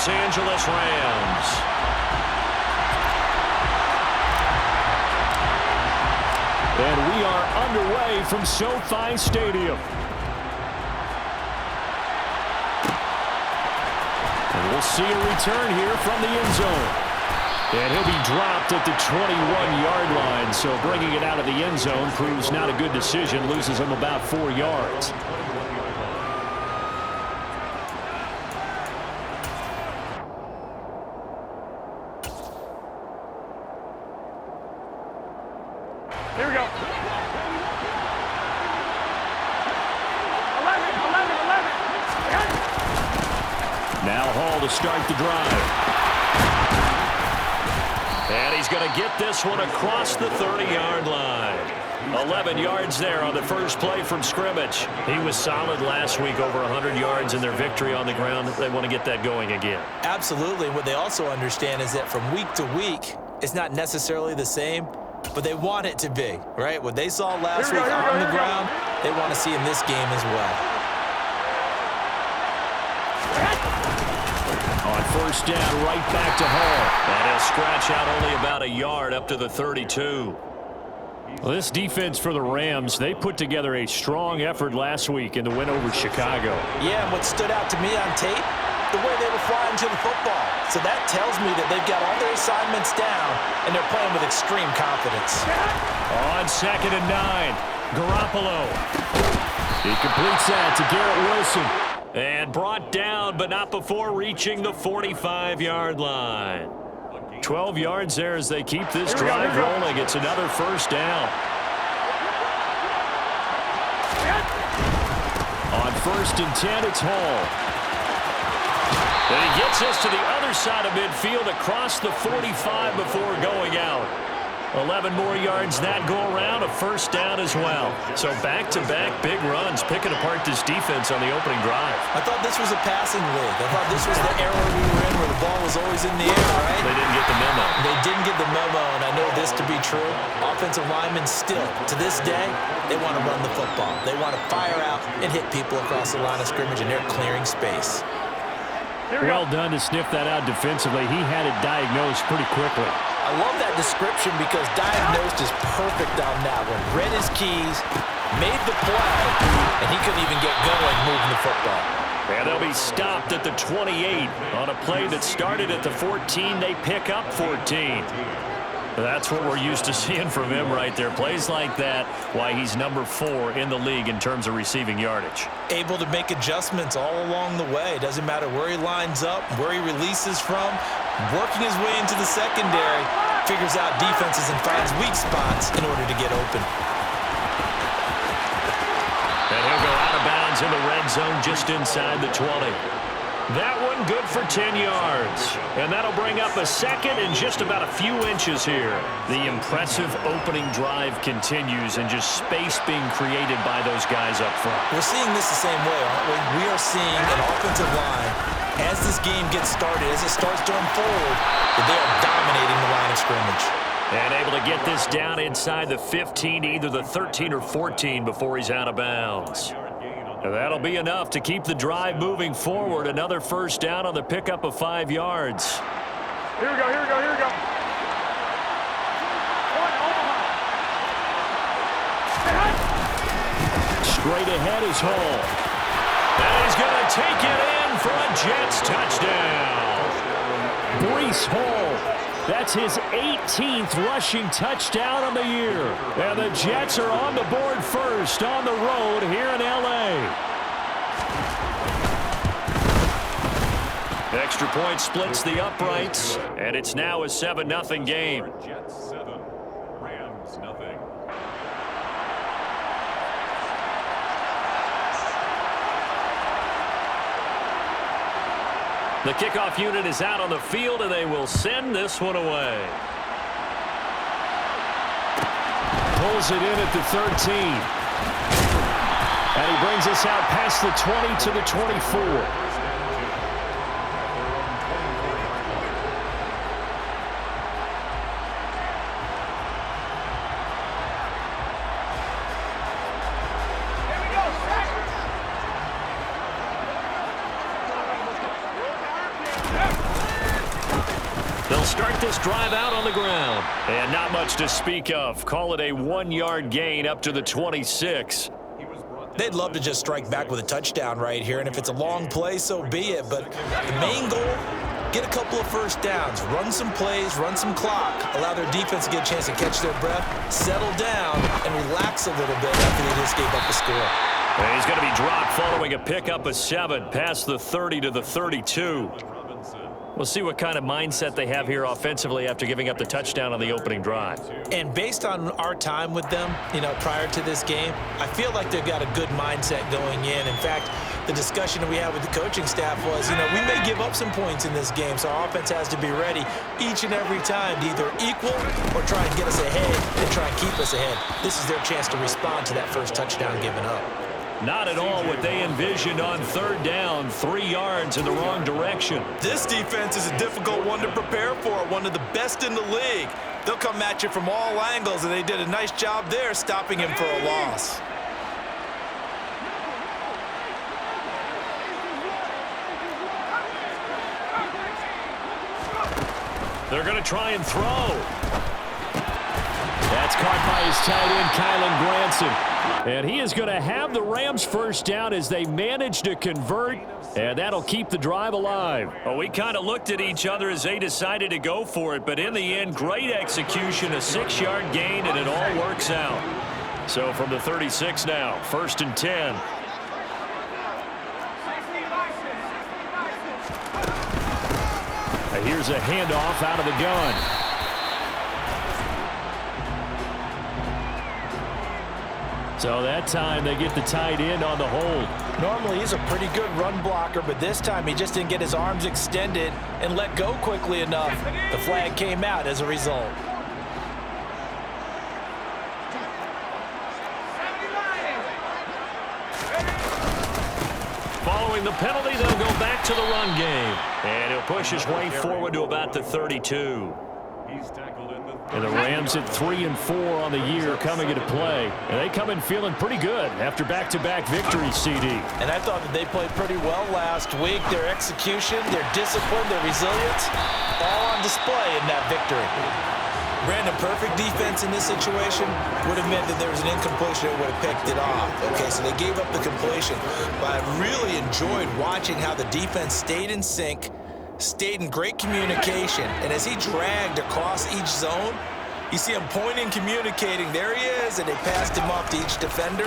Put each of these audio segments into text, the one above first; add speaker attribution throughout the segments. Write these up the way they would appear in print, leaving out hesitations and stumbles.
Speaker 1: Los Angeles Rams.
Speaker 2: And we are underway from SoFi Stadium. And we'll see a return here from the end zone. And he'll be dropped at the 21-yard line. So bringing it out of the end zone proves not a good decision. Loses him about 4 yards.
Speaker 3: Here we go. 11, 11, 11.
Speaker 2: Now Hall to start the drive.
Speaker 1: And he's going to get this one across the 30-yard line. 11 yards there on the first play from scrimmage. He was solid last week, over 100 yards in their victory on the ground. They want to get that going again.
Speaker 4: Absolutely. What they also understand is that from week to week, it's not necessarily the same, but they want it to be, right? What they saw last week on the ground, they want to see in this game as well.
Speaker 2: On first down, right back to Hall.
Speaker 1: And he'll scratch out only about a yard up to the 32.
Speaker 2: Well, this defense for the Rams, they put together a strong effort last week in the win over Chicago.
Speaker 4: Yeah, and what stood out to me on tape, the way they were flying to the football. So that tells me that they've got all their assignments down, and they're playing with extreme confidence.
Speaker 2: On 2nd and 9, Garoppolo. He completes that to Garrett Wilson.
Speaker 1: And brought down, but not before reaching the 45-yard line. 12 yards there as they keep this drive rolling. It's another first down.
Speaker 2: On 1st and 10, it's Hall.
Speaker 1: And he gets us to the other side of midfield across the 45 before going out. 11 more yards that go around, a first down as well. So back-to-back big runs, picking apart this defense on the opening drive.
Speaker 4: I thought this was a passing league. I thought this was the era we were in where the ball was always in the air, right?
Speaker 1: They didn't get the memo.
Speaker 4: They didn't get the memo, and I know this to be true. Offensive linemen still, to this day, they want to run the football. They want to fire out and hit people across the line of scrimmage, and they're clearing space.
Speaker 2: Well done to sniff that out defensively. He had it diagnosed pretty quickly.
Speaker 4: I love that description because diagnosed is perfect on that one. Read his keys, made the play, and he couldn't even get going moving the football.
Speaker 1: And they'll be stopped at the 28 on a play that started at the 14. They pick up 14. That's what we're used to seeing from him right there. Plays like that, why he's number 4 in the league in terms of receiving yardage.
Speaker 4: Able to make adjustments all along the way. Doesn't matter where he lines up, where he releases from. Working his way into the secondary, figures out defenses and finds weak spots in order to get open.
Speaker 1: And he'll go out of bounds in the red zone just inside the 20. That one good for 10 yards. And that'll bring up a second and just about a few inches here. The impressive opening drive continues and just space being created by those guys up front.
Speaker 4: We're seeing this the same way, aren't we? We are seeing an offensive line, as this game gets started, as it starts to unfold, that they are dominating the line of scrimmage.
Speaker 1: And able to get this down inside the 15, either the 13 or 14 before he's out of bounds. And that'll be enough to keep the drive moving forward. Another first down on the pickup of 5 yards.
Speaker 3: Here we go, here we go, here we go.
Speaker 2: Straight ahead is Hall.
Speaker 1: And he's going to take it in for a Jets touchdown.
Speaker 2: Breece Hall. That's his 18th rushing touchdown of the year. And the Jets are on the board first on the road here in L.A.
Speaker 1: Extra point splits the uprights, and it's now a 7-0 game.
Speaker 5: Jets 7, Rams nothing.
Speaker 1: The kickoff unit is out on the field, and they will send this one away.
Speaker 2: Pulls it in at the 13. And he brings us out past the 20 to the 24.
Speaker 3: Here we go,
Speaker 1: start this drive out on the ground. And not much to speak of. Call it a 1-yard gain up to the 26.
Speaker 4: They'd love to just strike back with a touchdown right here, and if it's a long play, so be it. But the main goal, get a couple of first downs, run some plays, run some clock, allow their defense to get a chance to catch their breath, settle down, and relax a little bit after they just gave up the score.
Speaker 1: And he's going to be dropped following a pickup of 7 past the 30 to the 32. We'll see what kind of mindset they have here offensively after giving up the touchdown on the opening drive.
Speaker 4: And based on our time with them, prior to this game, I feel like they've got a good mindset going in. In fact, the discussion that we had with the coaching staff was, we may give up some points in this game, so our offense has to be ready each and every time to either equal or try and get us ahead and try and keep us ahead. This is their chance to respond to that first touchdown given up.
Speaker 1: Not at all what they envisioned on 3rd down, 3 yards in the wrong direction.
Speaker 4: This defense is a difficult one to prepare for, one of the best in the league. They'll come at you from all angles, and they did a nice job there stopping him for a loss.
Speaker 1: They're going to try and throw. That's caught by his tight end, Kylan Granson. And he is going to have the Rams first down as they manage to convert, and that'll keep the drive alive. Well, we kind of looked at each other as they decided to go for it, but in the end, great execution, a 6-yard gain, and it all works out. So from the 36 now, 1st and 10. And here's a handoff out of the gun. So that time they get the tight end on the hold.
Speaker 4: Normally he's a pretty good run blocker, but this time he just didn't get his arms extended and let go quickly enough. The flag came out as a result.
Speaker 1: Following the penalty, they'll go back to the run game. And he'll push his way forward to about the 32. And the Rams at 3 and 4 on the year coming into play. And they come in feeling pretty good after back-to-back victories, CD.
Speaker 4: And I thought that they played pretty well last week. Their execution, their discipline, their resilience, all on display in that victory. Brandon, perfect defense in this situation would have meant that there was an incompletion that would have picked it off. Okay, so they gave up the completion. But I really enjoyed watching how the defense stayed in sync, stayed in great communication, and as he dragged across each zone, you see him pointing, communicating. There he is, and they passed him off to each defender.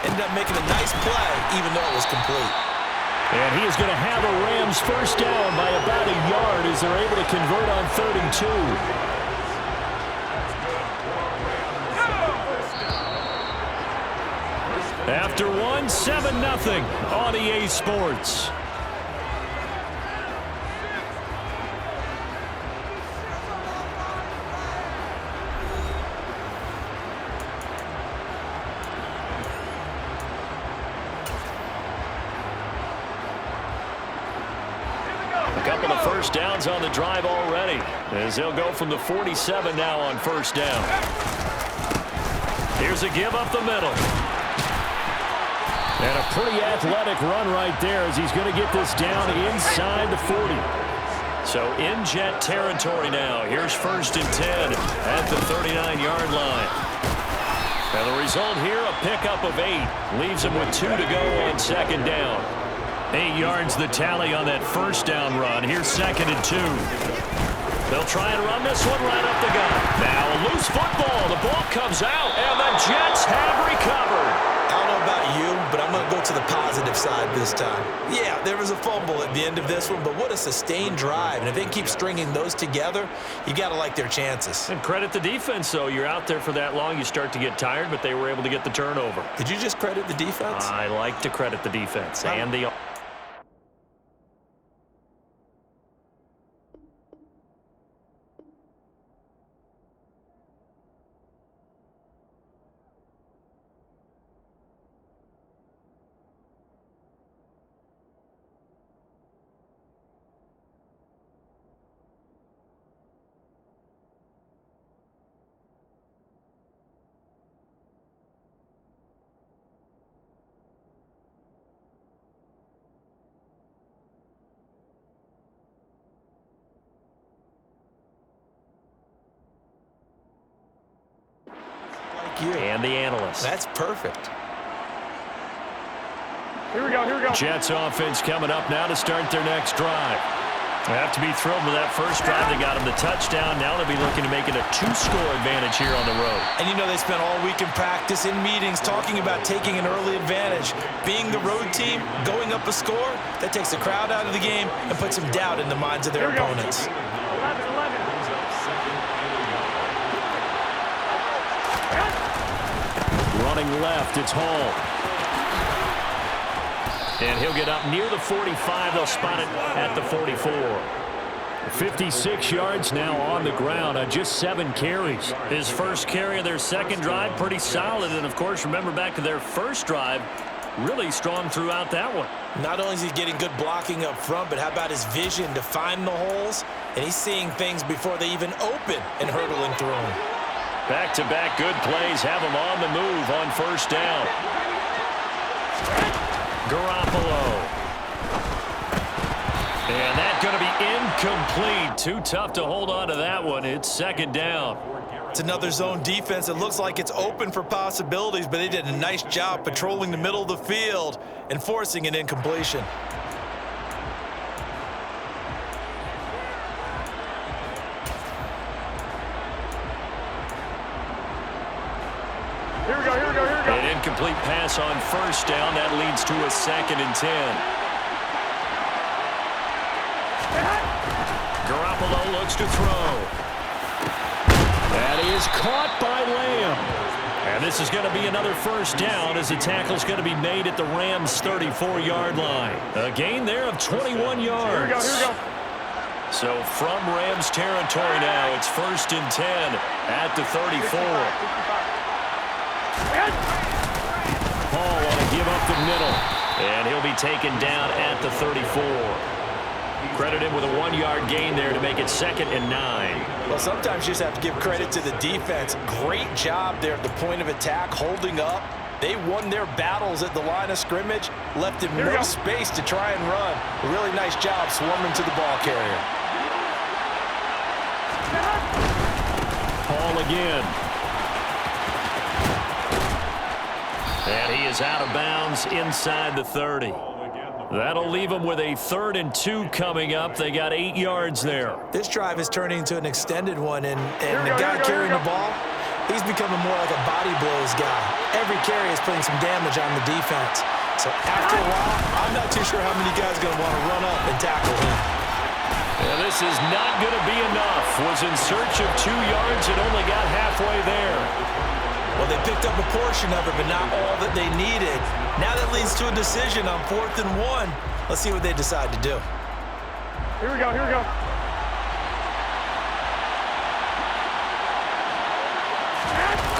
Speaker 4: Ended up making a nice play, even though it was complete.
Speaker 1: And he is going to have a Rams first down by about a yard as they're able to convert on 3rd and 2. After 1, 7-0 on EA Sports. A couple of first downs on the drive already, as they'll go from the 47 now on 1st down. Here's a give up the middle. And a pretty athletic run right there as he's going to get this down inside the 40. So in jet territory now. Here's 1st and 10 at the 39-yard line. And the result here, a pickup of 8. Leaves him with 2 to go on 2nd down. 8 yards the tally on that 1st down run. Here's 2nd and 2. They'll try and run this one right up the gut. Now a loose football. The ball comes out, and the Jets have recovered.
Speaker 4: I don't know about you, but I'm going to go to the positive side this time. Yeah, there was a fumble at the end of this one, but what a sustained drive. And if they keep stringing those together, you got to like their chances.
Speaker 1: And credit the defense, though. You're out there for that long, you start to get tired, but they were able to get the turnover.
Speaker 4: Did you just credit the defense?
Speaker 1: I like to credit the defense and the...
Speaker 4: you.
Speaker 1: And the analyst.
Speaker 4: That's perfect.
Speaker 3: Here we go, here we go.
Speaker 2: Jets offense coming up now to start their next drive.
Speaker 1: They have to be thrilled with that first drive. They got him the touchdown. Now they'll be looking to make it a 2-score advantage here on the road.
Speaker 4: And you know they spent all week in practice, in meetings, talking about taking an early advantage. Being the road team, going up a score, that takes the crowd out of the game and puts some doubt in the minds of their opponents.
Speaker 3: 11.
Speaker 2: Running left, it's Hall.
Speaker 1: And he'll get up near the 45. They'll spot it at the 44.
Speaker 2: 56 yards now on the ground on just 7 carries.
Speaker 1: His first carry of their second drive, pretty solid. And, of course, remember back to their first drive, really strong throughout that one.
Speaker 4: Not only is he getting good blocking up front, but how about his vision to find the holes? And he's seeing things before they even open and hurdling through them.
Speaker 1: Back-to-back good plays have him on the move on first down. Garoppolo. And that's going to be incomplete. Too tough to hold on to that one. It's second down.
Speaker 4: It's another zone defense. It looks like it's open for possibilities, but they did a nice job patrolling the middle of the field and forcing an incompletion.
Speaker 3: Here we go, here we go, here we go.
Speaker 1: An incomplete pass on first down. That leads to a 2nd and 10. Garoppolo looks to throw.
Speaker 2: That is caught by Lamb.
Speaker 1: And this is going to be another first down as the tackle's going to be made at the Rams' 34-yard line. A gain there of 21 yards.
Speaker 3: Here we go, here we go.
Speaker 1: So from Rams territory now, it's 1st and 10 at the 34.
Speaker 2: Hall want to give up the middle.
Speaker 1: And he'll be taken down at the 34. Credit him with a 1-yard gain there to make it 2nd and 9.
Speaker 4: Well, sometimes you just have to give credit to the defense. Great job there at the point of attack, holding up. They won their battles at the line of scrimmage, left him no space to try and run. A really nice job swarming to the ball carrier.
Speaker 2: Hall again.
Speaker 1: And he is out of bounds inside the 30. That'll leave them with a 3rd and 2 coming up. They got 8 yards there.
Speaker 4: This drive is turning into an extended one, and the guy carrying the ball, he's becoming more like a body blows guy. Every carry is putting some damage on the defense. So after a while, I'm not too sure how many guys are going to want to run up and tackle him.
Speaker 1: And this is not going to be enough. Was in search of 2 yards and only got halfway there.
Speaker 4: Well, they picked up a portion of it, but not all that they needed. Now that leads to a decision on 4th and 1. Let's see what they decide to do.
Speaker 3: Here we go, here we go.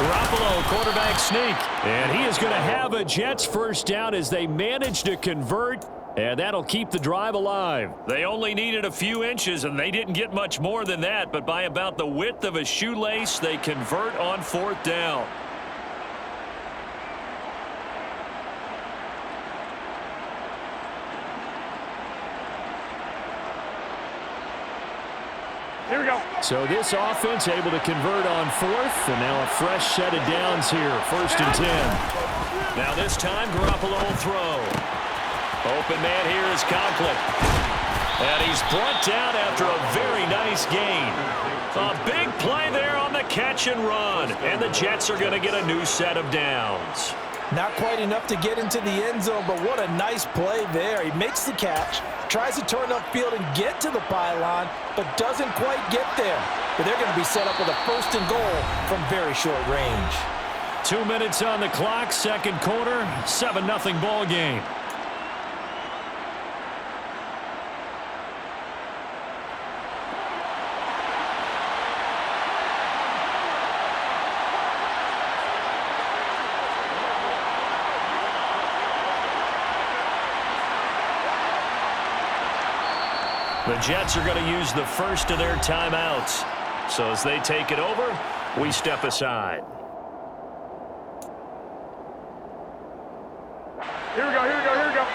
Speaker 2: Garoppolo, quarterback sneak. And he is going to have a Jets first down as they manage to convert. And that'll keep the drive alive.
Speaker 1: They only needed a few inches, and they didn't get much more than that. But by about the width of a shoelace, they convert on 4th down.
Speaker 3: Here we go.
Speaker 2: So this offense able to convert on 4th, and now a fresh set of downs here, 1st and 10.
Speaker 1: Now this time, Garoppolo will throw. Open man here is Conklin. And he's brought down after a very nice gain. A big play there on the catch and run. And the Jets are going to get a new set of downs.
Speaker 4: Not quite enough to get into the end zone, but what a nice play there. He makes the catch, tries to turn upfield and get to the pylon, but doesn't quite get there. But they're going to be set up with a 1st and goal from very short range.
Speaker 2: 2 minutes on the clock, second quarter, 7-0 ball game.
Speaker 1: The Jets are going to use the first of their timeouts. So as they take it over, we step aside.
Speaker 3: Here we go, here we go, here we go.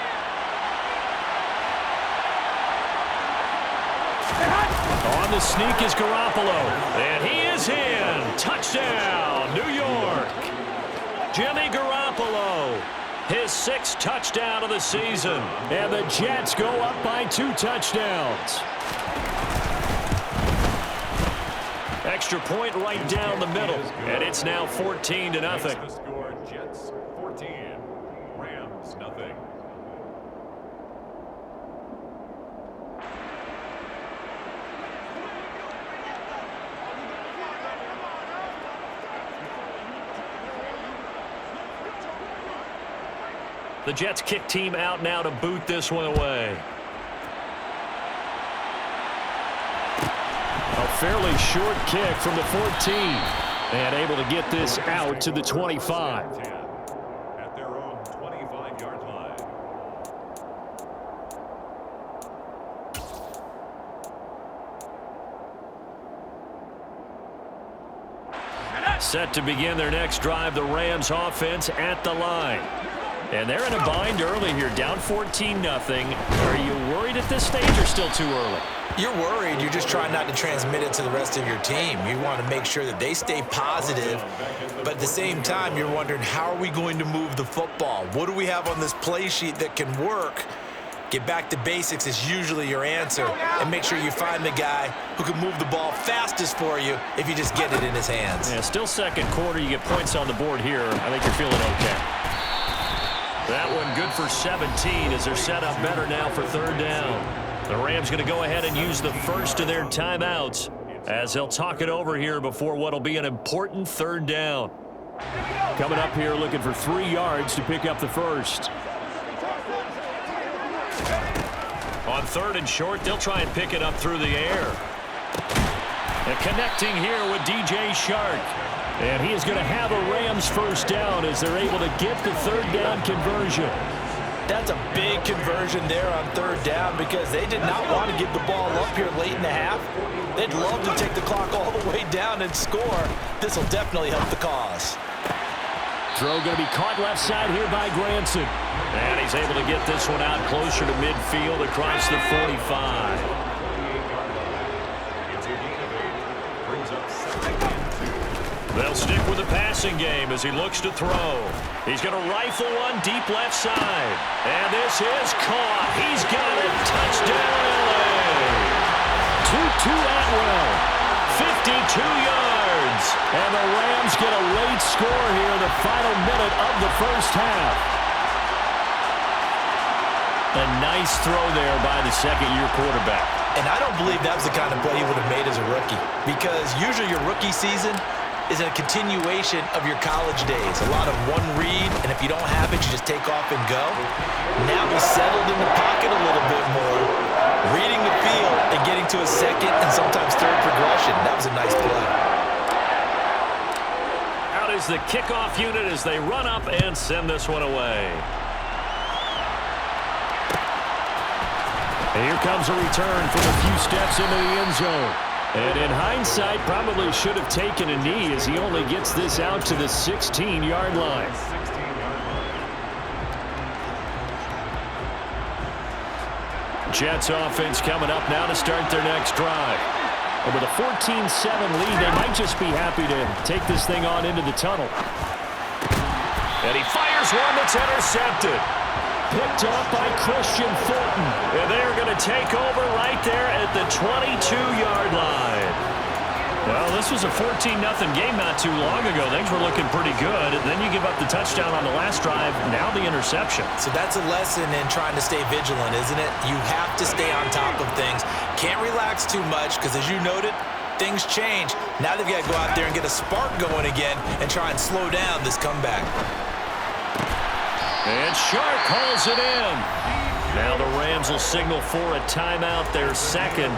Speaker 1: On the sneak is Garoppolo. And he is in. Touchdown, New York. Jimmy Garoppolo, his 6th touchdown of the season.
Speaker 2: And the Jets go up by 2 touchdowns.
Speaker 1: Extra point right down the middle, and it's now 14-0.
Speaker 5: The score, Jets 14, Rams nothing.
Speaker 1: The Jets kick team out now to boot this one away.
Speaker 2: A fairly short kick from the 14. And able to get this out to the 25.
Speaker 5: At their own 25-yard line.
Speaker 1: Set to begin their next drive, the Rams offense at the line. And they're in a bind early here, down 14-0. Are you worried at this stage or still too early?
Speaker 4: You're worried. You're just trying not to transmit it to the rest of your team. You want to make sure that they stay positive, but at the same time, you're wondering, how are we going to move the football? What do we have on this play sheet that can work? Get back to basics is usually your answer, and make sure you find the guy who can move the ball fastest for you if you just get it in his hands.
Speaker 1: Yeah, still second quarter. You get points on the board here. I think you're feeling okay. That one good for 17 as they're set up better now for 3rd down. The Rams going to go ahead and use the first of their timeouts as they'll talk it over here before what will be an important 3rd down.
Speaker 2: Coming up here looking for 3 yards to pick up the first.
Speaker 1: On 3rd and short, they'll try and pick it up through the air. And connecting here with DJ Shark.
Speaker 2: And he is going to have a Rams first down as they're able to get the 3rd down conversion.
Speaker 4: That's a big conversion there on 3rd down because they did not want to give the ball up here late in the half. They'd love to take the clock all the way down and score. This will definitely help the cause.
Speaker 2: Throw going to be caught left side here by Granson.
Speaker 1: And he's able to get this one out closer to midfield across the 45. They'll stick with the passing game as he looks to throw. He's going to rifle one deep left side. And this is caught. He's got it. Touchdown, LA.
Speaker 2: Tutu Atwell.
Speaker 1: 52 yards.
Speaker 2: And the Rams get a late score here in the final minute of the first half.
Speaker 1: A nice throw there by the second-year quarterback.
Speaker 4: And I don't believe that was the kind of play he would have made as a rookie, because usually your rookie season is a continuation of your college days. A lot of one read, and if you don't have it, you just take off and go. Now he's settled in the pocket a little bit more, reading the field and getting to a second and sometimes 3rd progression. That was a nice play.
Speaker 1: Out is the kickoff unit as they run up and send this one away.
Speaker 2: And here comes a return from a few steps into the end zone. And in hindsight, probably should have taken a knee as he only gets this out to the 16-yard line. Jets offense coming up now to start their next drive. And with a 14-7 lead, they might just be happy to take this thing on into the tunnel.
Speaker 1: And he fires one that's intercepted.
Speaker 2: Picked up by Christian Fulton.
Speaker 1: And they're going to take over right there at the 22-yard line. Well, this was a 14-0 game not too long ago. Things were looking pretty good. And then you give up the touchdown on the last drive. Now the interception.
Speaker 4: So that's a lesson in trying to stay vigilant, isn't it? You have to stay on top of things. Can't relax too much because, as you noted, things change. Now they've got to go out there and get a spark going again and try and slow down this comeback.
Speaker 1: And Shark hauls it in. Now the Rams will signal for a timeout, their second,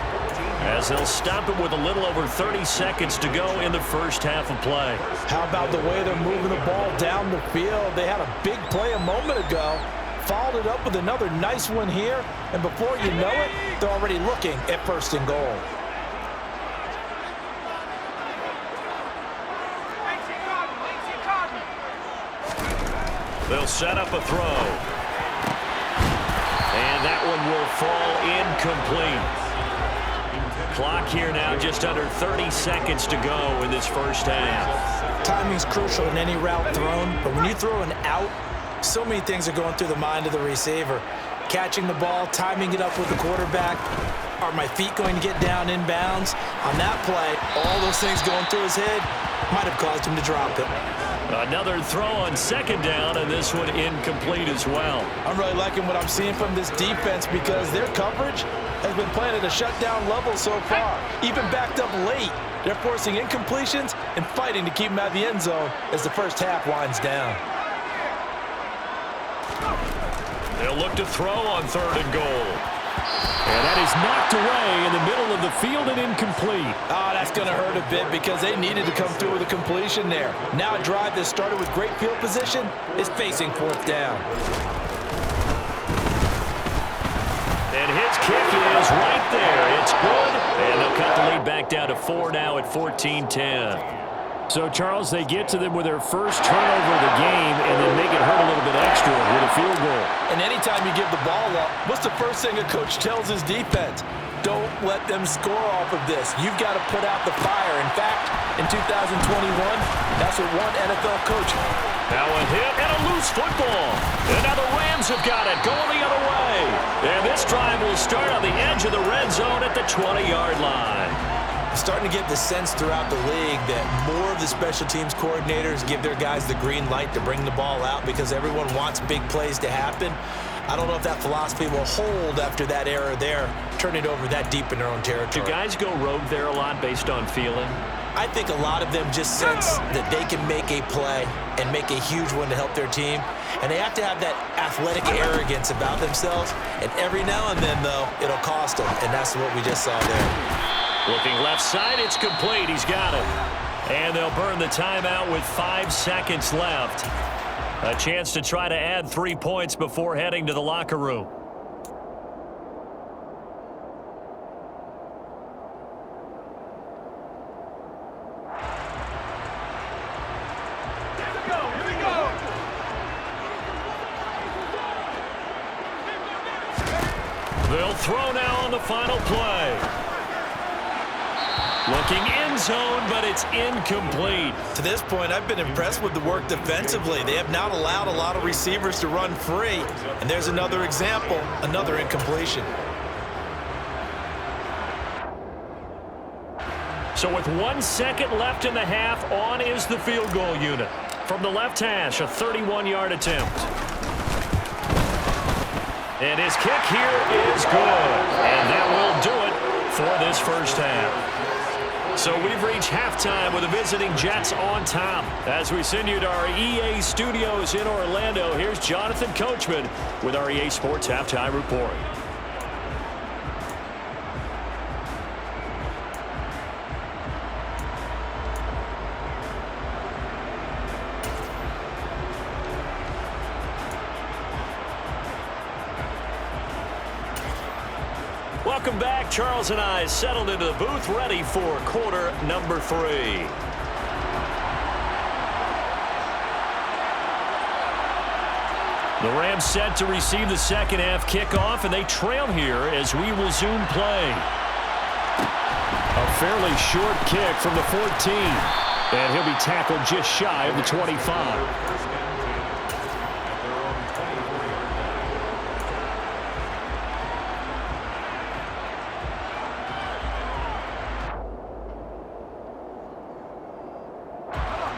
Speaker 1: as they'll stop it with a little over 30 seconds to go in the first half of play.
Speaker 4: How about the way they're moving the ball down the field? They had a big play a moment ago, followed it up with another nice one here, and before you know it, they're already looking at 1st and goal.
Speaker 1: They'll set up a throw. And that one will fall incomplete. Clock here now, just under 30 seconds to go in this first half.
Speaker 4: Timing's crucial in any route thrown, but when you throw an out, so many things are going through the mind of the receiver. Catching the ball, timing it up with the quarterback. Are my feet going to get down in bounds? On that play, all those things going through his head might have caused him to drop it.
Speaker 1: Another throw on second down, and this one incomplete as well.
Speaker 4: I'm really liking what I'm seeing from this defense because their coverage has been playing at a shutdown level so far. Even backed up late, they're forcing incompletions and fighting to keep them out of the end zone as the first half winds down.
Speaker 1: They'll look to throw on 3rd and goal.
Speaker 2: And that is knocked away in the middle of the field and incomplete.
Speaker 4: Oh, that's going to hurt a bit because they needed to come through with a completion there. Now a drive that started with great field position is facing 4th down.
Speaker 1: And his kick is right there. It's good. And they'll cut the lead back down to 4 now at 14-10.
Speaker 2: So, Charles, they get to them with their first turnover of the game and then make it hurt a little bit extra with a field goal.
Speaker 4: And anytime you give the ball up, what's the first thing a coach tells his defense? Don't let them score off of this. You've got to put out the fire. In fact, in 2021, that's what one NFL coach.
Speaker 1: Now a hit and a loose football. And now the Rams have got it going the other way. And this drive will start on the edge of the red zone at the 20-yard line.
Speaker 4: Starting to get the sense throughout the league that more of the special teams coordinators give their guys the green light to bring the ball out because everyone wants big plays to happen. I don't know if that philosophy will hold after that error there, turning it over that deep in their own territory.
Speaker 1: Do guys go rogue there a lot based on feeling?
Speaker 4: I think a lot of them just sense that they can make a play and make a huge one to help their team. And they have to have that athletic arrogance about themselves. And every now and then, though, it'll cost them. And that's what we just saw there.
Speaker 1: Looking left side, it's complete. He's got it. And they'll burn the timeout with 5 seconds left. A chance to try to add 3 points before heading to the locker room. They'll throw now on the final play. Looking end zone, but it's incomplete.
Speaker 4: To this point, I've been impressed with the work defensively. They have not allowed a lot of receivers to run free. And there's another example, another incompletion.
Speaker 1: So with 1 second left in the half, on is the field goal unit. From the left hash, a 31-yard attempt. And his kick here is good. And that will do it for this first half. So we've reached halftime with the visiting Jets on top. As we send you to our EA studios in Orlando, here's Jonathan Coachman with our EA Sports Halftime Report. Welcome back. Charles and I settled into the booth, ready for quarter number 3. The Rams set to receive the second half kickoff, and they trail here as we resume play.
Speaker 2: A fairly short kick from the 14. And he'll be tackled just shy of the 25.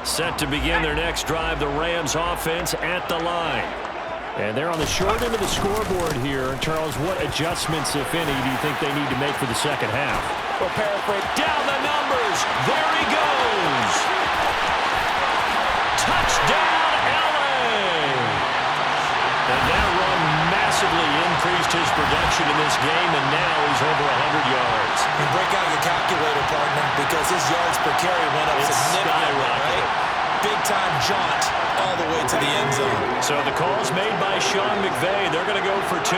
Speaker 2: Set to begin their next drive, the Rams offense at the line. And they're on the short end of the scoreboard here. Charles, what adjustments, if any, do you think they need to make for the second half?
Speaker 1: Well, paraphrase down the numbers. There he goes. Touchdown, LA. And that run massively increased his production in this game, and now he's over 100 yards.
Speaker 4: And break out your calculator, partner, because his yards per carry went up significantly, right? Big-time jaunt all the way to the end zone.
Speaker 1: So the call's made by Sean McVay. They're going to go for 2.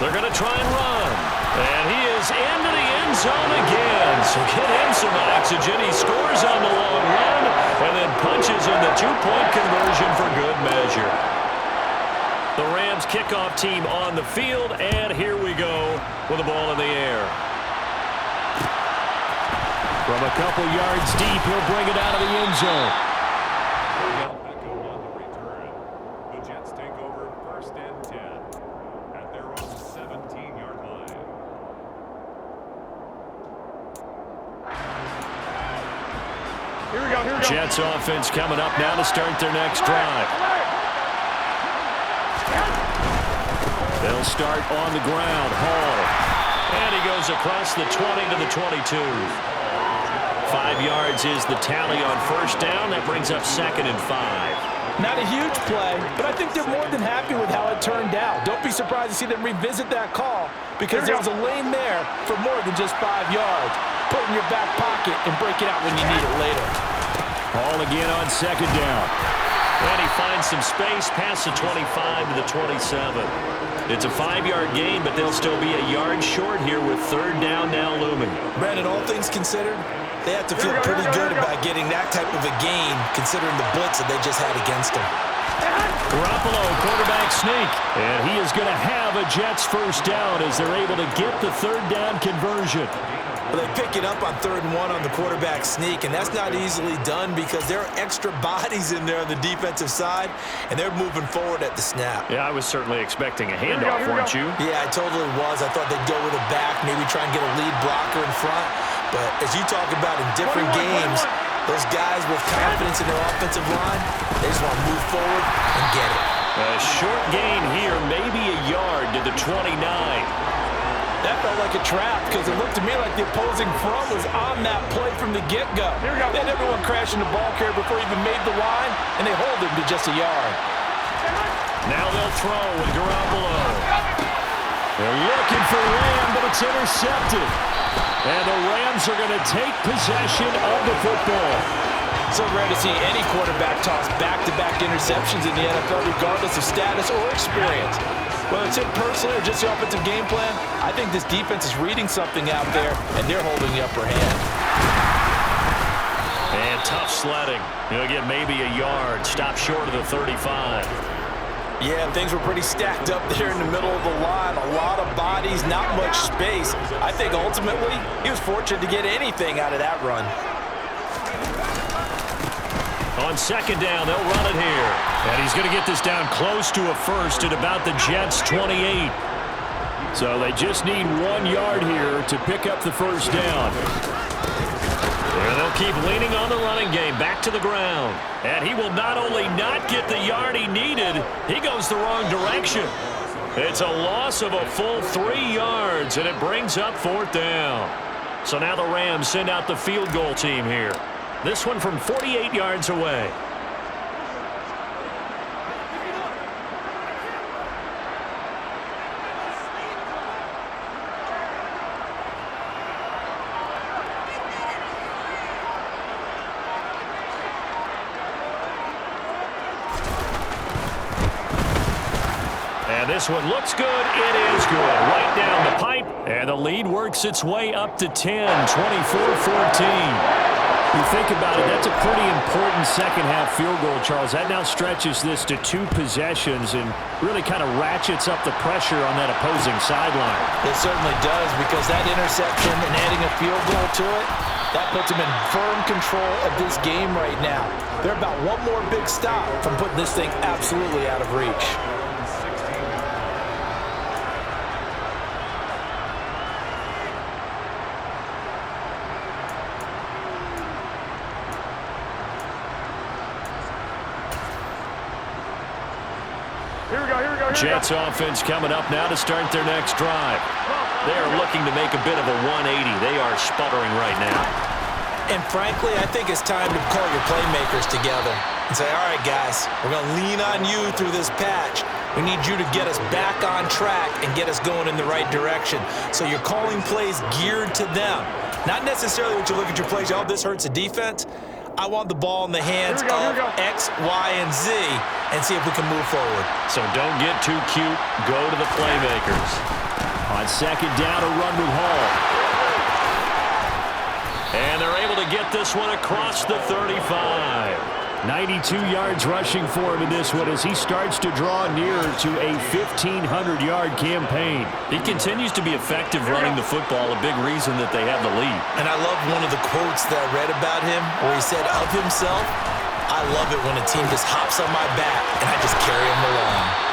Speaker 1: They're going to try and run. And he is into the end zone again. So get him some oxygen. He scores on the long run and then punches in the 2-point conversion for good measure. The Rams kickoff team on the field, and here we go. with the ball in the air.
Speaker 2: From a couple yards deep, he'll bring it out of the end zone.
Speaker 5: Echo on the return. The Jets take over 1st and 10 at their own 17-yard line.
Speaker 3: Here we go, here we go.
Speaker 2: Jets offense coming up now to start their next drive. They'll start on the ground. Hall.
Speaker 1: And he goes across the 20 to the 22. 5 yards is the tally on 1st down. That brings up 2nd and 5.
Speaker 4: Not a huge play, but I think they're more than happy with how it turned out. Don't be surprised to see them revisit that call because there's a lane there for more than just 5 yards. Put it in your back pocket and break it out when you need it later.
Speaker 2: Hall again on 2nd down.
Speaker 1: And he finds some space past the 25 to the 27. It's a 5-yard gain, but they'll still be a yard short here with 3rd down now looming.
Speaker 4: Brandon, all things considered, they have to feel pretty good about getting that type of a gain considering the blitz that they just had against them.
Speaker 2: Garoppolo, quarterback sneak. And he is going to have a Jets 1st down as they're able to get the 3rd down conversion.
Speaker 4: Well, they pick it up on 3rd and 1 on the quarterback sneak, and that's not easily done because there are extra bodies in there on the defensive side, and they're moving forward at the snap.
Speaker 1: Yeah, I was certainly expecting a handoff, weren't you?
Speaker 4: Yeah, I totally was. I thought they'd go with a back, maybe try and get a lead blocker in front. But as you talk about in different games, those guys with confidence in their offensive line, they just want to move forward and get it.
Speaker 1: A short gain here, maybe a yard to the 29.
Speaker 4: That felt like a trap because it looked to me like the opposing front was on that play from the get-go. They had everyone crashing the ball carrier before he even made the line, and they hold him to just a yard.
Speaker 1: Now they'll throw with Garoppolo.
Speaker 2: They're looking for Lamb, but it's intercepted. And the Rams are going to take possession of the football.
Speaker 4: So rare to see any quarterback toss back-to-back interceptions in the NFL, regardless of status or experience. Whether it's him personally or just the offensive game plan, I think this defense is reading something out there, and they're holding the upper hand.
Speaker 1: And tough sledding. He'll get maybe a yard. Stop short of the 35.
Speaker 4: Yeah, things were pretty stacked up there in the middle of the line. A lot of bodies, not much space. I think ultimately he was fortunate to get anything out of that run.
Speaker 1: On 2nd down, they'll run it here.
Speaker 2: And he's going to get this down close to a 1st at about the Jets' 28. So they just need 1 yard here to pick up the 1st down.
Speaker 1: And they'll keep leaning on the running game back to the ground. And he will not only not get the yard he needed, he goes the wrong direction. It's a loss of a full 3 yards, and it brings up 4th down. So now the Rams send out the field goal team here. This one from 48 yards away. And this one looks good. It is good. Right down the pipe.
Speaker 2: And the lead works its way up to 10, 24-14. You think about it, that's a pretty important second-half field goal, Charles. That now stretches this to 2 possessions and really kind of ratchets up the pressure on that opposing sideline.
Speaker 4: It certainly does because that interception and adding a field goal to it, that puts them in firm control of this game right now. They're about one more big stop from putting this thing absolutely out of reach.
Speaker 2: Jets offense coming up now to start their next drive.
Speaker 1: They are looking to make a bit of a 180. They are sputtering right now.
Speaker 4: And frankly, I think it's time to call your playmakers together and say, all right, guys, we're going to lean on you through this patch. We need you to get us back on track and get us going in the right direction. So you're calling plays geared to them. Not necessarily what you look at your plays, oh, this hurts the defense. I want the ball in the hands of X, Y, and Z and see if we can move forward.
Speaker 1: So don't get too cute. Go to the playmakers.
Speaker 2: On 2nd down, a run with Hall.
Speaker 1: And they're able to get this one across the 35.
Speaker 2: 92 yards rushing for him in this one as he starts to draw nearer to a 1,500-yard campaign.
Speaker 1: He continues to be effective running the football, a big reason that they have the lead.
Speaker 4: And I love one of the quotes that I read about him where he said of himself, "I love it when a team just hops on my back and I just carry him along."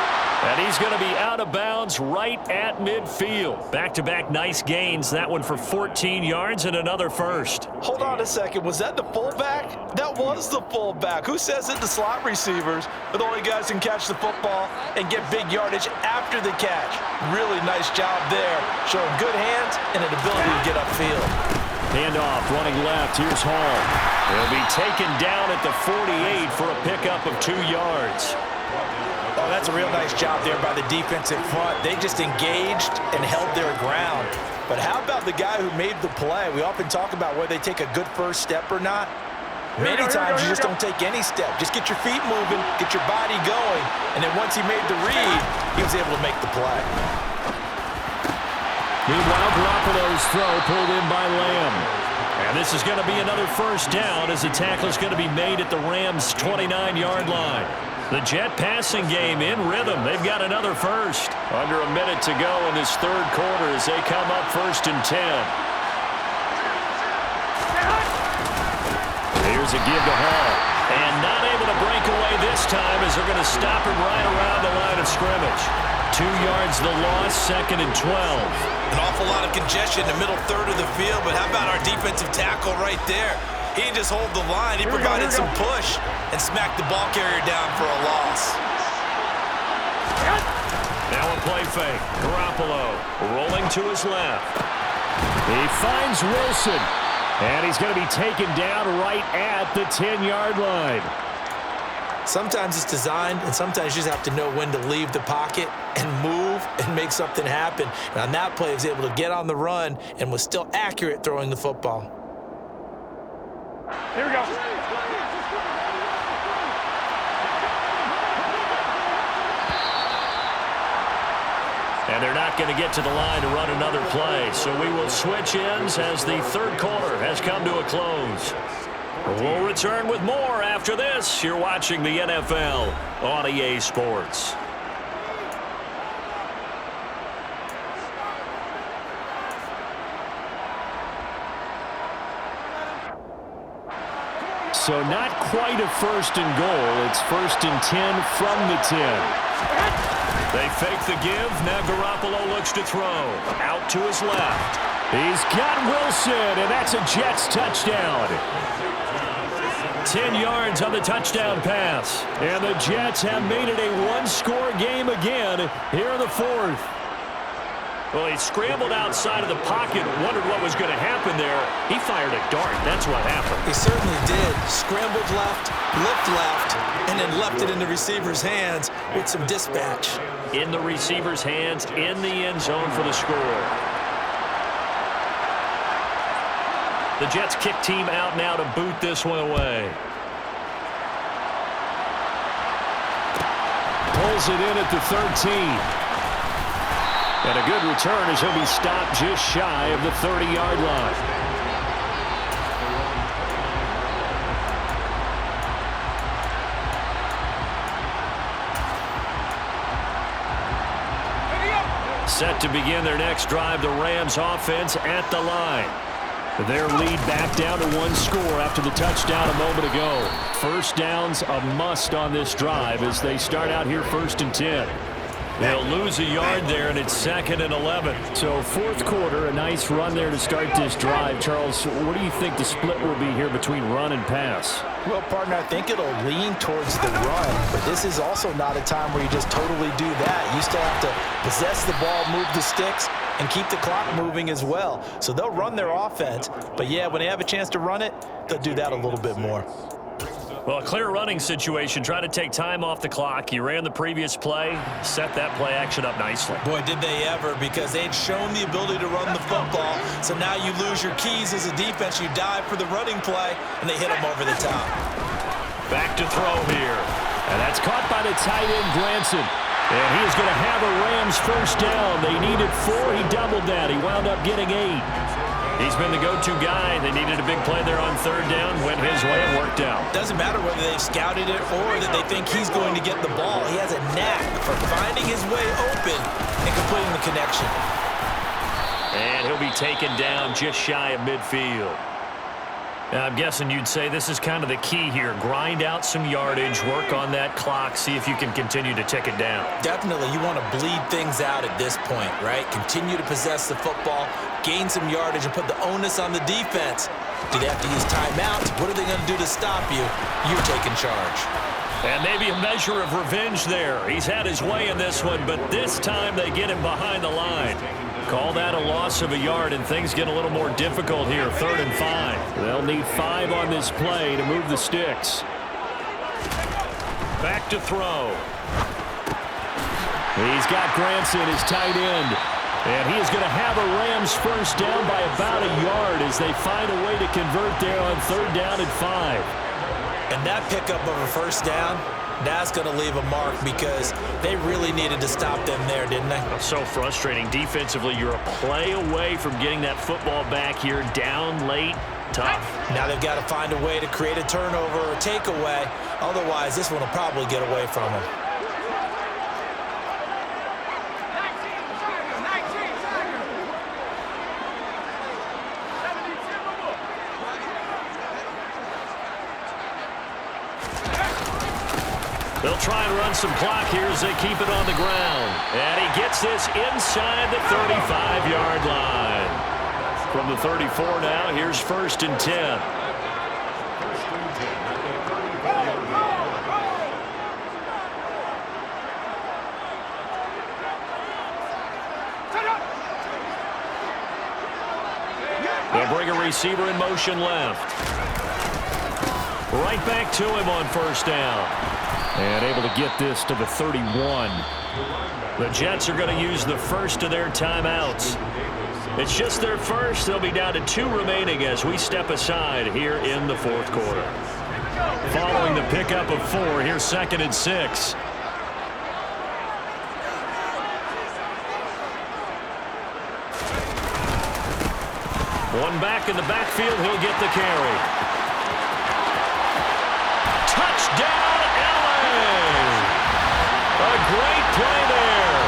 Speaker 1: And he's going to be out of bounds right at midfield. Back-to-back nice gains. That one for 14 yards and another first.
Speaker 4: Hold on a second. Was that the fullback? That was the fullback. Who says it? The slot receivers are the only guys who can catch the football and get big yardage after the catch. Really nice job there. Showing good hands and an ability to get upfield.
Speaker 2: Handoff running left. Here's Hall.
Speaker 1: He'll be taken down at the 48 for a pickup of 2 yards.
Speaker 4: Oh, that's a real nice job there by the defense in front. They just engaged and held their ground. But how about the guy who made the play? We often talk about whether they take a good first step or not. Many times you just don't take any step. Just get your feet moving, get your body going, and then once he made the read, he was able to make the play.
Speaker 2: Meanwhile, Garoppolo's throw pulled in by Lamb.
Speaker 1: And this is going to be another first down as the tackle is going to be made at the Rams' 29-yard line. The Jet passing game in rhythm. They've got another first. Under a minute to go in this third quarter as they come up 1st and 10.
Speaker 2: Here's a give to Hall.
Speaker 1: And not able to break away this time as they're going to stop him right around the line of scrimmage. 2 yards the loss, 2nd and 12.
Speaker 4: An awful lot of congestion in the middle third of the field, but how about our defensive tackle right there? He didn't just hold the line. He provided some push and smacked the ball carrier down for a loss.
Speaker 1: Now a play fake. Garoppolo rolling to his left.
Speaker 2: He finds Wilson. And he's going to be taken down right at the 10-yard line.
Speaker 4: Sometimes it's designed, and sometimes you just have to know when to leave the pocket and move and make something happen. And on that play, he was able to get on the run and was still accurate throwing the football.
Speaker 3: Here we go.
Speaker 1: And they're not going to get to the line to run another play. So we will switch ends as the third quarter has come to a close. We'll return with more after this. You're watching the NFL on EA Sports.
Speaker 2: So not quite a 1st and goal. It's 1st and 10 from the 10.
Speaker 1: They fake the give. Now Garoppolo looks to throw. Out to his left.
Speaker 2: He's got Wilson, and that's a Jets touchdown.
Speaker 1: 10 yards on the touchdown pass.
Speaker 2: And the Jets have made it a one-score game again here in the 4th.
Speaker 1: Well, he scrambled outside of the pocket, wondered what was going to happen there. He fired a dart. That's what happened.
Speaker 4: He certainly did. Scrambled left, lift left, and then left it in the receiver's hands with some dispatch.
Speaker 1: In the receiver's hands, in the end zone for the score. The Jets kick team out now to boot this one away.
Speaker 2: Pulls it in at the 13. And a good return as he'll be stopped just shy of the 30-yard line.
Speaker 1: Set to begin their next drive, the Rams offense at the line.
Speaker 2: Their lead back down to 1 score after the touchdown a moment ago. First down's a must on this drive as they start out here 1st and 10.
Speaker 1: They'll lose a yard there, and it's 2nd and 11.
Speaker 2: So 4th quarter, a nice run there to start this drive. Charles, what do you think the split will be here between run and pass?
Speaker 4: Well, partner, I think it'll lean towards the run, but this is also not a time where you just totally do that. You still have to possess the ball, move the sticks, and keep the clock moving as well. So they'll run their offense, but yeah, when they have a chance to run it, they'll do that a little bit more.
Speaker 1: Well, a clear running situation. Try to take time off the clock. You ran the previous play, set that play action up nicely.
Speaker 4: Boy, did they ever, because they'd shown the ability to run the football. So now you lose your keys as a defense. You dive for the running play, and they hit them over the top.
Speaker 1: Back to throw here.
Speaker 2: And that's caught by the tight end, Granson. And he is going to have a Rams first down. They needed 4. He doubled that. He wound up getting 8.
Speaker 1: He's been the go-to guy. They needed a big play there on third down. Went his way and worked out.
Speaker 4: Doesn't matter whether they've scouted it or that they think he's going to get the ball. He has a knack for finding his way open and completing the connection.
Speaker 1: And he'll be taken down just shy of midfield. Now, I'm guessing you'd say this is kind of the key here. Grind out some yardage, work on that clock, see if you can continue to tick it down.
Speaker 4: Definitely, you want to bleed things out at this point, right? Continue to possess the football, gain some yardage, and put the onus on the defense. Do they have to use timeouts? What are they going to do to stop you? You're taking charge.
Speaker 1: And maybe a measure of revenge there. He's had his way in this one, but this time they get him behind the line. Call that a loss of a yard, and things get a little more difficult here. 3rd and 5. They'll need 5 on this play to move the sticks. Back to throw. He's got Granson, his tight end. And he is going to have a Rams first down by about a yard as they find a way to convert there on 3rd down and 5.
Speaker 4: And that pickup of a first down, that's going to leave a mark because they really needed to stop them there, didn't they?
Speaker 1: So frustrating. Defensively, you're a play away from getting that football back here. Down late, tough.
Speaker 4: Now they've got to find a way to create a turnover or a takeaway. Otherwise, this one will probably get away from them.
Speaker 1: They'll try and run some clock here as they keep it on the ground. And he gets this inside the 35-yard line. From the 34 now, here's 1st and 10. They'll bring a receiver in motion left. Right back to him on 1st down. And able to get this to the 31. The Jets are going to use the first of their timeouts. It's just their first. They'll be down to 2 remaining as we step aside here in the 4th quarter. Following the pickup of 4, here's 2nd and 6. One back in the backfield. He'll get the carry. Touchdown! A great play there.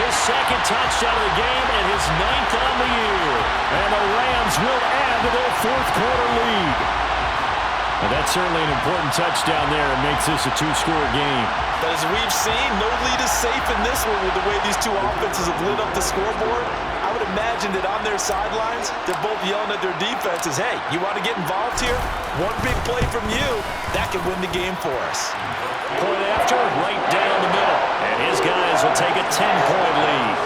Speaker 1: His 2nd touchdown of the game and his 9th on the year. And the Rams will add to their 4th quarter lead. And that's certainly an important touchdown there and makes this a 2-score game.
Speaker 4: But as we've seen, no lead is safe in this one with the way these two offenses have lit up the scoreboard. I would imagine that on their sidelines, they're both yelling at their defenses, hey, you want to get involved here? One big play from you, that could win the game for us.
Speaker 1: Point after, right down the middle. And his guys will take a 10-point lead.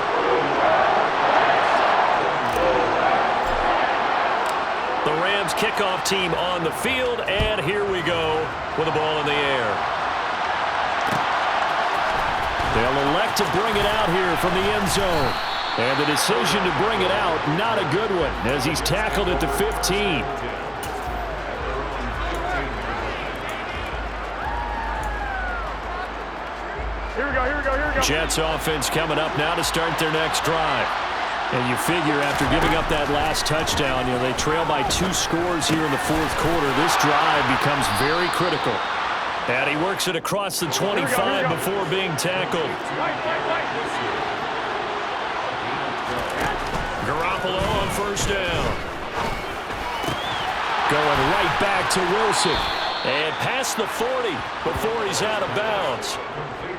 Speaker 1: The Rams kickoff team on the field, and here we go with the ball in the air. They'll elect to bring it out here from the end zone. And the decision to bring it out, not a good one, as he's tackled at the 15.
Speaker 3: Here we go, here we go, here we go.
Speaker 1: Jets offense coming up now to start their next drive. And you figure after giving up that last touchdown, they trail by 2 scores here in the 4th quarter. This drive becomes very critical. And he works it across the 25 before being tackled. Garoppolo on 1st down. Going right back to Wilson. And past the 40 before he's out of bounds.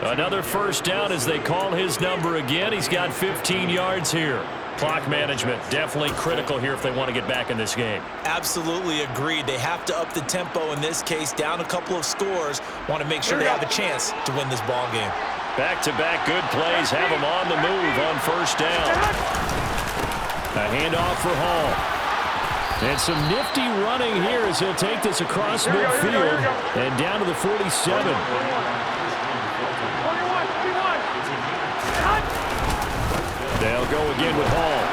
Speaker 1: Another 1st down as they call his number again. He's got 15 yards here. Clock management definitely critical here if they want to get back in this game.
Speaker 4: Absolutely agreed. They have to up the tempo in this case, down a couple of scores. Want to make sure they have a chance to win this ball game.
Speaker 1: Back-to-back good plays have them on the move on 1st down. A handoff for Hall. And some nifty running here as he'll take this across midfield and down to the 47. They'll go again with Hall.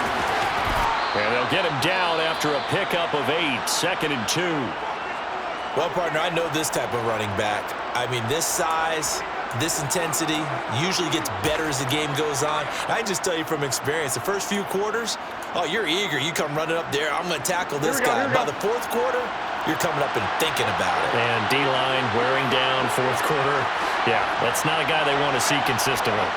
Speaker 1: And they'll get him down after a pickup of 8, 2nd and 2.
Speaker 4: Well, partner, I know this type of running back. I mean, this size, this intensity usually gets better as the game goes on. I can just tell you from experience, the first few quarters, oh, you're eager. You come running up there, I'm going to tackle this guy. By the fourth quarter, you're coming up and thinking about it.
Speaker 1: And D-line wearing down fourth quarter. Yeah, that's not a guy they want to see consistently.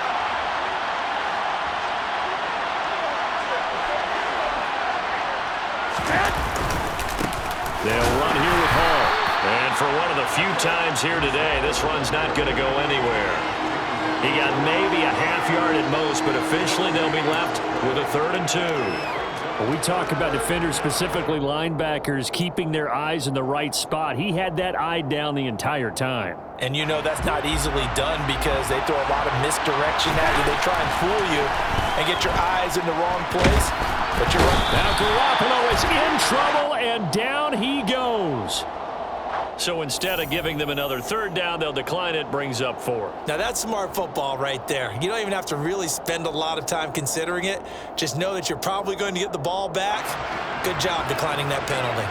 Speaker 1: They'll run here with Hall. And for one of the few times here today, this run's not going to go anywhere. He got maybe a half yard at most, but officially they'll be left with a 3rd and 2.
Speaker 2: When we talk about defenders, specifically linebackers, keeping their eyes in the right spot, he had that eye down the entire time.
Speaker 4: And you know that's not easily done because they throw a lot of misdirection at you. They try and fool you and get your eyes in the wrong place. But you're right.
Speaker 2: Now Garoppolo is in trouble, and down he goes.
Speaker 1: So instead of giving them another 3rd down, they'll decline it, brings up 4.
Speaker 4: Now that's smart football right there. You don't even have to really spend a lot of time considering it. Just know that you're probably going to get the ball back. Good job declining that penalty.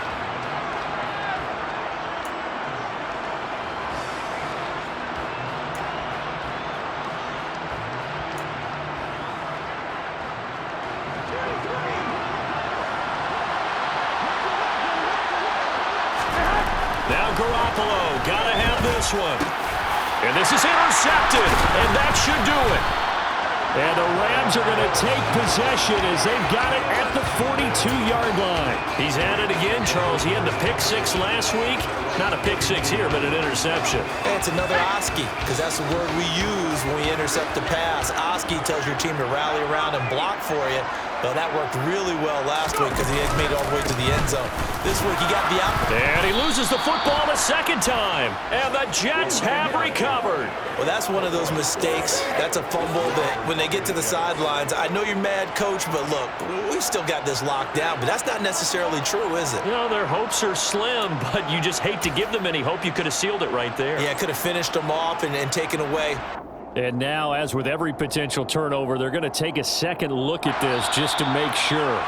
Speaker 1: Now Garoppolo, gotta have this one. And this is intercepted, and that should do it.
Speaker 2: And the Rams are going to take possession as they've got it at the 42-yard line.
Speaker 1: He's at it again, Charles. He had the pick 6 last week. Not a pick 6 here, but an interception.
Speaker 4: Hey, it's another Oski, because that's the word we use when we intercept the pass. Oski tells your team to rally around and block for you. Well, that worked really well last week because he had made it all the way to the end zone. This week he got the out.
Speaker 1: And he loses the football the second time. And the Jets have recovered.
Speaker 4: Well, that's one of those mistakes. That's a fumble that when they get to the sidelines, I know you're mad, Coach, but look, we still got this locked down. But that's not necessarily true, is it?
Speaker 1: You know, their hopes are slim, but you just hate to give them any hope. You could have sealed it right there.
Speaker 4: Yeah, could have finished them off and taken away.
Speaker 2: And now, as with every potential turnover, they're going to take a second look at this just to make sure.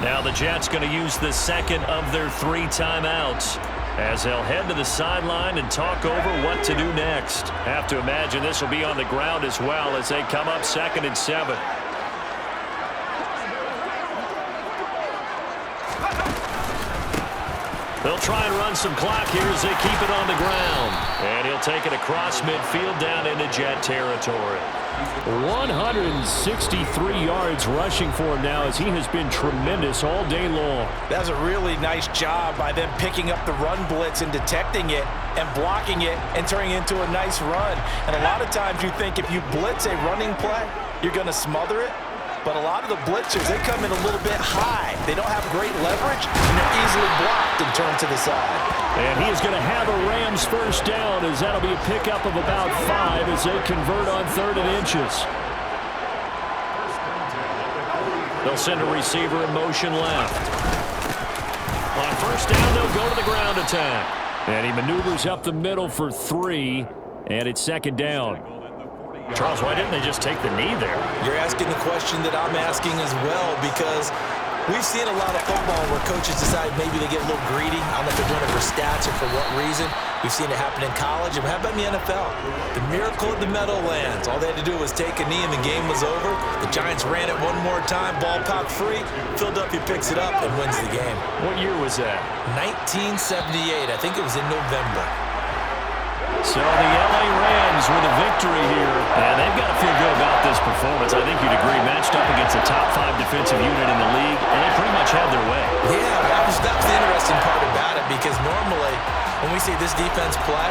Speaker 1: Now the Jets going to use the second of their 3 timeouts as they'll head to the sideline and talk over what to do next. Have to imagine this will be on the ground as well as they come up 2nd and 7. They'll try and run some clock here as they keep it on the ground. And he'll take it across midfield down into Jet territory.
Speaker 2: 163 yards rushing for him now as he has been tremendous all day long.
Speaker 4: That was a really nice job by them picking up the run blitz and detecting it and blocking it and turning it into a nice run. And a lot of times you think if you blitz a running play, you're going to smother it. But a lot of the blitzers, they come in a little bit high. They don't have great leverage, and they're easily blocked and turned to the side.
Speaker 2: And he is going to have a Rams first down as that'll be a pickup of about 5 as they convert on 3rd and inches.
Speaker 1: They'll send a receiver in motion left. On first down, they'll go to the ground attack.
Speaker 2: And he maneuvers up the middle for 3, and it's 2nd down.
Speaker 1: Charles, why didn't they just take the knee there?
Speaker 4: You're asking the question that I'm asking as well because we've seen a lot of football where coaches decide maybe they get a little greedy. I don't know if they're doing it for stats or for what reason. We've seen it happen in college. And how about in the NFL? The miracle of the Meadowlands. All they had to do was take a knee and the game was over. The Giants ran it one more time, ball popped free. Philadelphia picks it up and wins the game.
Speaker 1: What year was that?
Speaker 4: 1978. I think it was in November.
Speaker 1: So the LA Rams with a victory here. And they've got to feel good about this performance. I think you'd agree. Matched up against the top 5 defensive unit in the league, and they pretty much had their way.
Speaker 4: Yeah, that was the interesting part about it because normally when we see this defense play,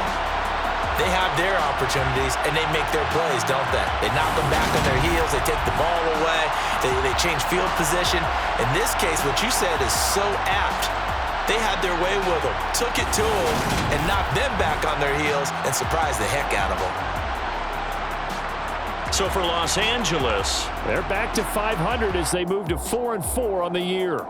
Speaker 4: they have their opportunities and they make their plays, don't they? They knock them back on their heels. They take the ball away. They change field position. In this case, what you said is so apt. They had their way with them, took it to them, and knocked them back on their heels and surprised the heck out of them.
Speaker 1: So for Los Angeles,
Speaker 2: they're back to 500 as they move to 4-4 on the year.